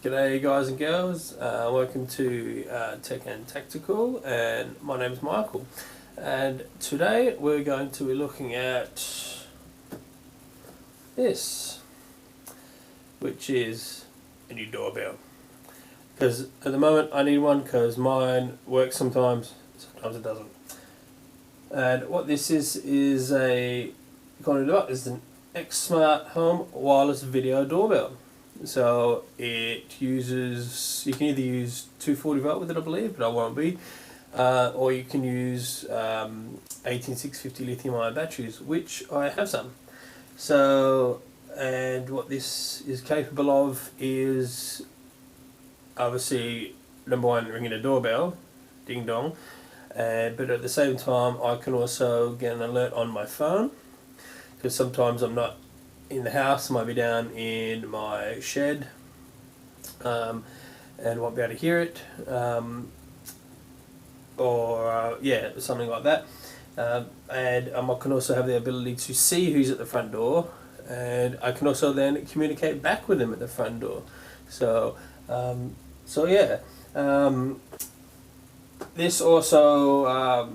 G'day guys and girls, welcome to Tech and Tactical, and my name is Michael, and today we're going to be looking at this, which is a new doorbell, because at the moment I need one because mine works sometimes it doesn't. And what this is an X Smart Home Wireless Video Doorbell. So it uses, you can either use 240 volt with it, I believe, but I won't be, or you can use 18650 lithium ion batteries, which I have some. So, and what this is capable of is obviously number one, ringing a doorbell, ding dong, but at the same time I can also get an alert on my phone, because sometimes I'm not in the house, I might be down in my shed and won't be able to hear it, or something like that. And I can also have the ability to see who's at the front door, and I can also then communicate back with them at the front door. So, this also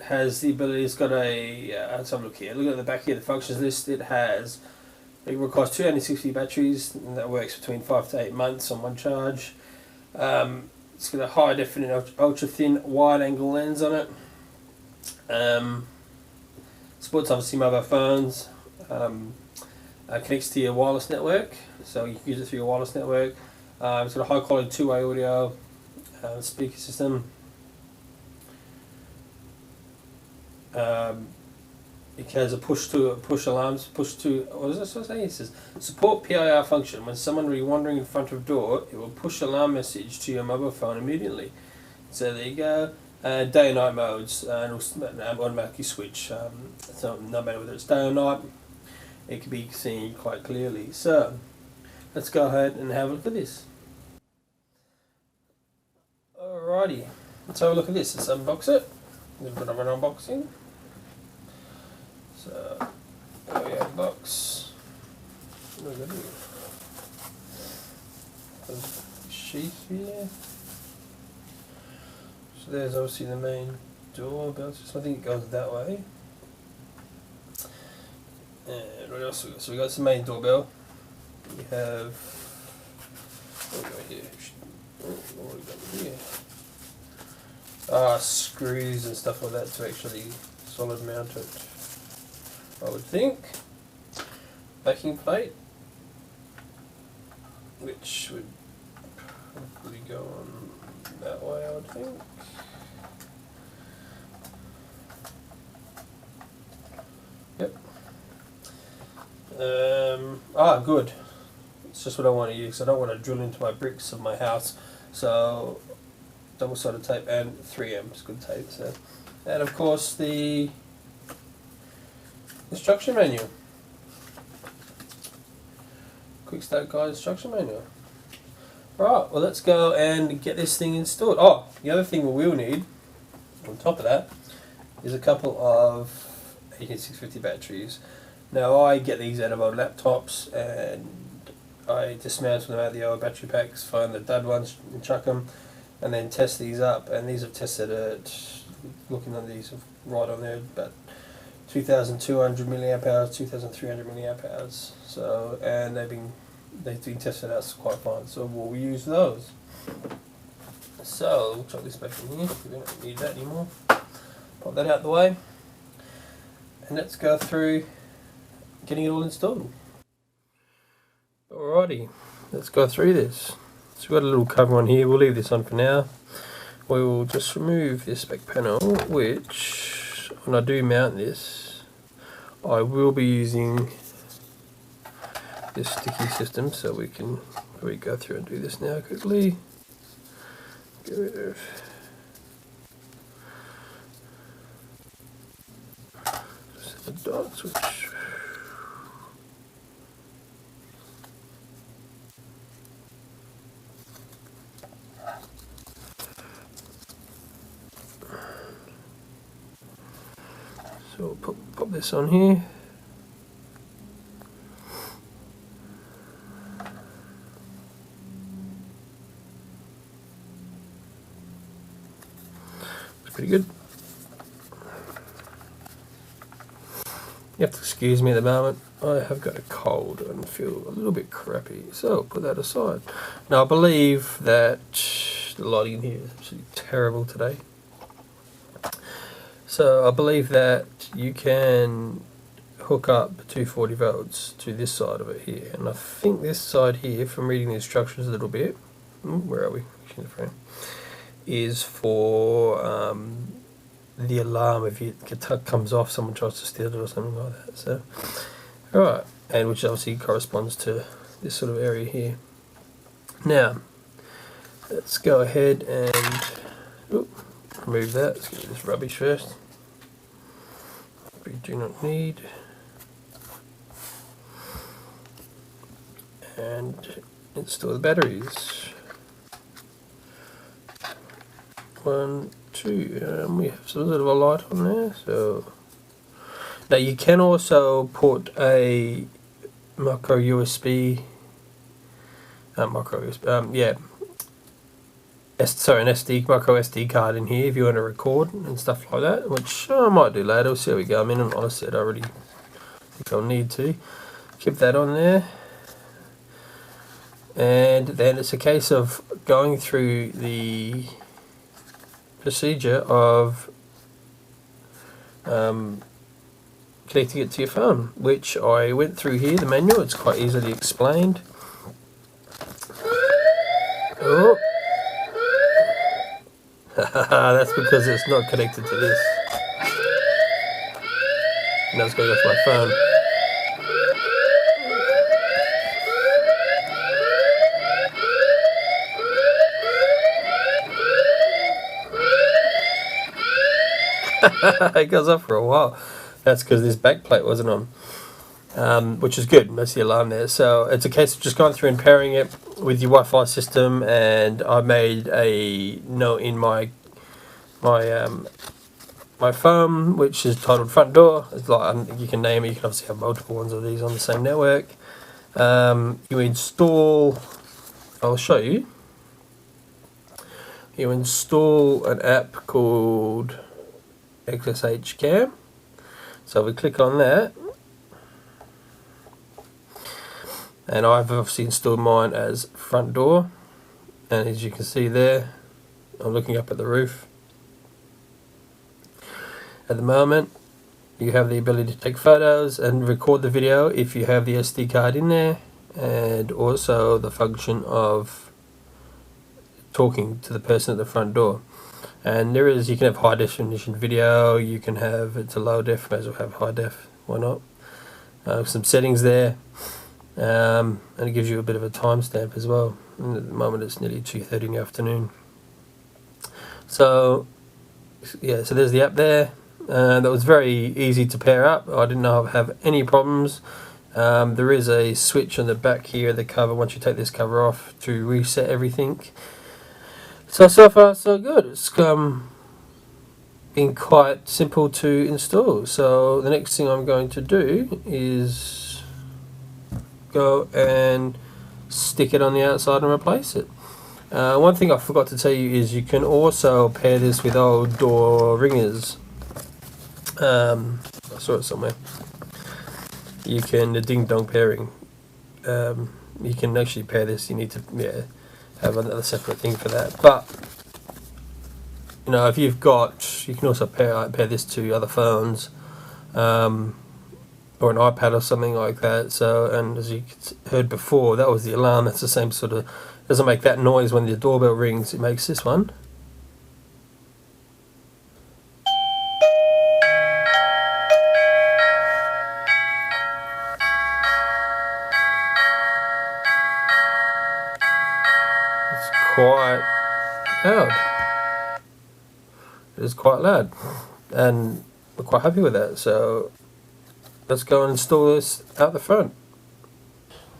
has the ability, it's got a, let's have a look here, look at the back here, the functions list. It requires 260 batteries, and that works between 5 to 8 months on one charge. It's got a high definition ultra thin wide angle lens on it. Supports obviously mobile phones, connects to your wireless network, so you can use it through your wireless network. It's got a high quality two-way audio, speaker system. It has a push alarms, what is this saying? It says support PIR function. When someone will be wandering in front of a door, it will push alarm message to your mobile phone immediately. So there you go. Day and night modes, and automatically switch. So no matter whether it's day or night, it can be seen quite clearly. So let's go ahead and have a look at this. Alrighty, let's have a look at this. Let's unbox it. A little bit of an unboxing. So, there we have box. Look at it. There's a sheath here. So there's obviously the main doorbell. So I think it goes that way. And what else we got? So we got some main doorbell. We have, what do we got here? What do we got here? Screws and stuff like that to actually solid mount it, I would think. Backing plate, which would probably go on that way, I would think. Yep. Good. It's just what I want to use. I don't want to drill into my bricks of my house, so double-sided tape and 3M is good tape. So, and of course the instruction manual. Quick start guide instruction manual. Right, well let's go and get this thing installed. Oh, the other thing we will need on top of that is a couple of 18650 batteries. Now I get these out of old laptops and I dismantle them out of the old battery packs, find the dud ones and chuck them, and then test these up. And these have tested at, looking at these right on there, about 2,200 milliamp hours, 2,300 milliamp hours. So, and they've been tested out quite fine. So we'll use those. So we'll chuck this back in here. We don't need that anymore. Pop that out the way, and let's go through getting it all installed. Alrighty, let's go through this. So we've got a little cover on here. We'll leave this on for now. We will just remove this back panel, which when I do mount this, I will be using this sticky system, so we can probably go through and do this now quickly. Get rid of just the dots, which so we'll pop this on here. You have to excuse me at the moment. I have got a cold and feel a little bit crappy, so I'll put that aside. Now I believe that the lighting in here is absolutely terrible today. So I believe that you can hook up 240 volts to this side of it here, and I think this side here, from reading the instructions a little bit, where are we? Is for the alarm if it comes off, someone tries to steal it or something like that. So, alright, and which obviously corresponds to this sort of area here. Now, let's go ahead and remove that. Let's get this rubbish first. We do not need. And install the batteries. 1, 2, we have some sort of a light on there. So now you can also put a micro USB, an micro SD card in here if you want to record and stuff like that, which I might do later. We'll see how we go. I mean, honestly, I don't really think I'll need to. Keep that on there. And then it's a case of going through the procedure of connecting it to your phone, which I went through here, the manual. It's quite easily explained. Oh. That's because it's not connected to this. Now it's going off my phone. It goes off for a while. That's because this back plate wasn't on, which is good. That's the alarm there. So it's a case of just going through and pairing it with your Wi-Fi system. And I made a note in my phone, which is titled Front Door. It's like, you can name it. You can obviously have multiple ones of these on the same network. You install. I'll show you. You install an app called XSH Cam. So we click on that, and I've obviously installed mine as Front Door, and as you can see there, I'm looking up at the roof. At the moment, you have the ability to take photos and record the video if you have the SD card in there, and also the function of talking to the person at the front door. And you can have high definition video, you can have, it's a low def, may as well have high def, why not? Some settings there, and it gives you a bit of a timestamp as well. And at the moment it's nearly 2:30 in the afternoon. So yeah, so there's the app there. That was very easy to pair up. I didn't know I'd have any problems. There is a switch on the back here of the cover once you take this cover off to reset everything. So far so good. It's been quite simple to install. So the next thing I'm going to do is go and stick it on the outside and replace it. One thing I forgot to tell you is you can also pair this with old door ringers. I saw it somewhere. You can, the ding dong pairing. You can actually pair this. You need to have another separate thing for that. But you know, if you've got, you can also pair this to other phones, or an iPad or something like that. So, and as you heard before, that was the alarm. That's the same sort of. Doesn't make that noise when the doorbell rings. It makes this one. Quite loud. It is quite loud, and we're quite happy with that. So let's go and install this out the front.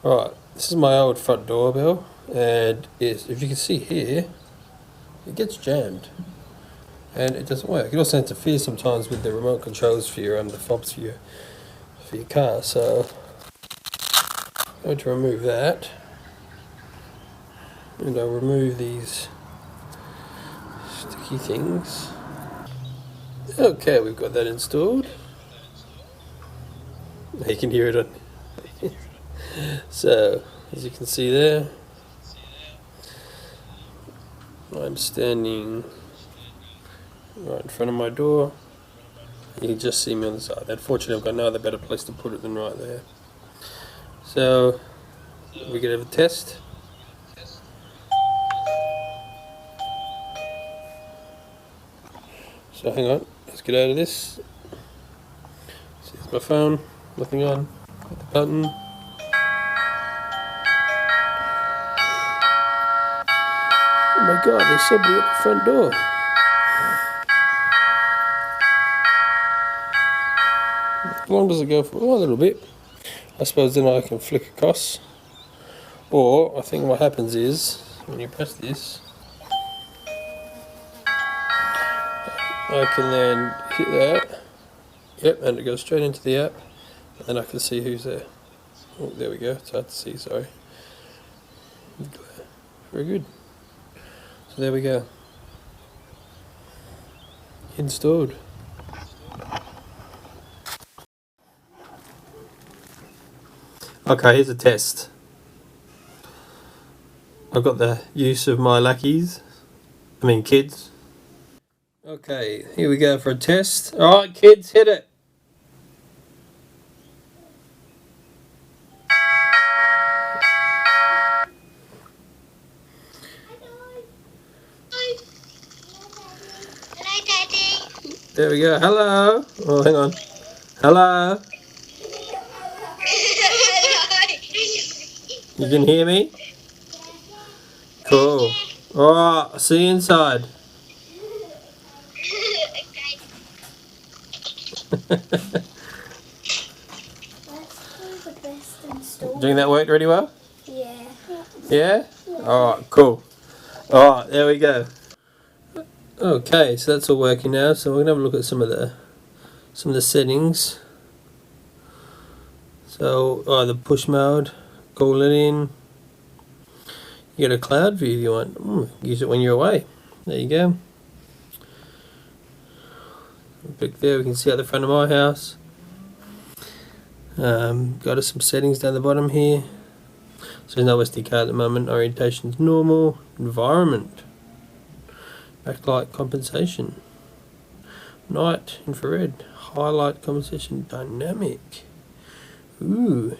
Right, this is my old front doorbell, and if you can see here, it gets jammed and it doesn't work. It also interferes sometimes with the remote controls for your the fobs for your car. So I'm going to remove that. And I'll remove these sticky things. Okay, we've got that installed. You can hear it on. So, as you can see there, I'm standing right in front of my door. You can just see me on the side. Unfortunately, I've got no other better place to put it than right there. So, we're going to have a test. So, hang on, let's get out of this. See, there's my phone, nothing on. Hit the button. Oh my god, there's somebody at the front door. How long does it go for? Oh, a little bit. I suppose then I can flick across. Or, I think what happens is, when you press this, I can then hit that. Yep, and it goes straight into the app. And then I can see who's there. Oh, there we go. It's hard to see, sorry. Very good. So there we go. Installed. Okay, here's a test. I've got the use of my kids. Okay, here we go for a test. Alright kids, hit it. Hello, Daddy. There we go. Hello. Oh, hang on. Hello. You can hear me? Cool. Alright, see you inside. Do you think that worked really well? Yeah. Yeah? Alright, cool. Alright, there we go. Okay, so that's all working now. So we're gonna have a look at some of the settings. So the push mode, call it in. You get a cloud view if you want. Use it when you're away. There you go. Click there, we can see out the front of my house. Got us some settings down the bottom here. So there's no SD card at the moment. Orientation is normal. Environment. Backlight compensation. Night infrared. Highlight compensation dynamic. Ooh.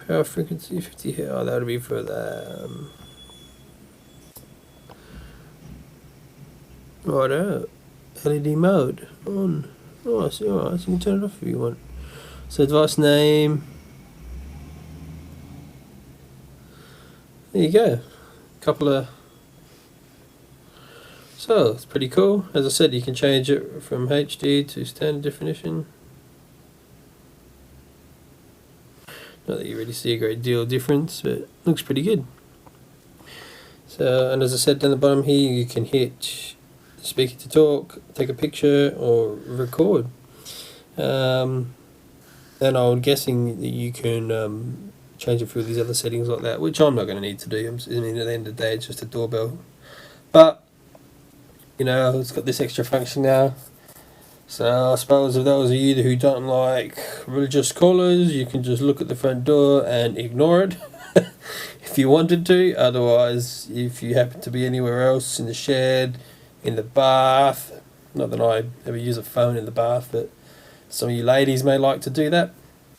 Power frequency 50 Hz. Oh, that would be for the righto. LED mode on. Oh, I see. Alright, so you can turn it off if you want. So device name. There you go. So it's pretty cool. As I said, you can change it from HD to standard definition. Not that you really see a great deal of difference, but it looks pretty good. So, and as I said down the bottom here, you can hit speaker to talk, take a picture, or record. And I'm guessing that you can change it through these other settings like that, which I'm not going to need to do. I mean, at the end of the day, it's just a doorbell. But, you know, it's got this extra function now. So I suppose if those of you who don't like religious callers, you can just look at the front door and ignore it if you wanted to. Otherwise, if you happen to be anywhere else, in the shed, in the bath, not that I ever use a phone in the bath, but some of you ladies may like to do that.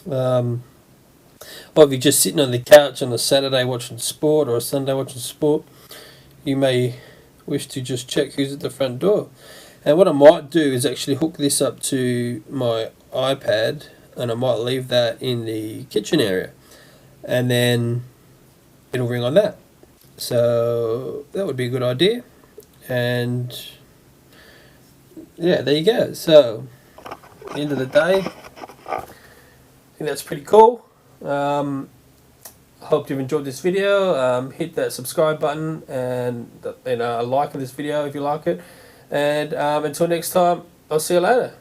Or if you're just sitting on the couch on a Saturday watching sport or a Sunday watching sport, you may wish to just check who's at the front door. And what I might do is actually hook this up to my iPad, and I might leave that in the kitchen area, and then it'll ring on that. So that would be a good idea. And yeah, there you go. So at the end of the day, I think that's pretty cool. I hope you've enjoyed this video. Hit that subscribe button and a like of this video if you like it. And until next time, I'll see you later.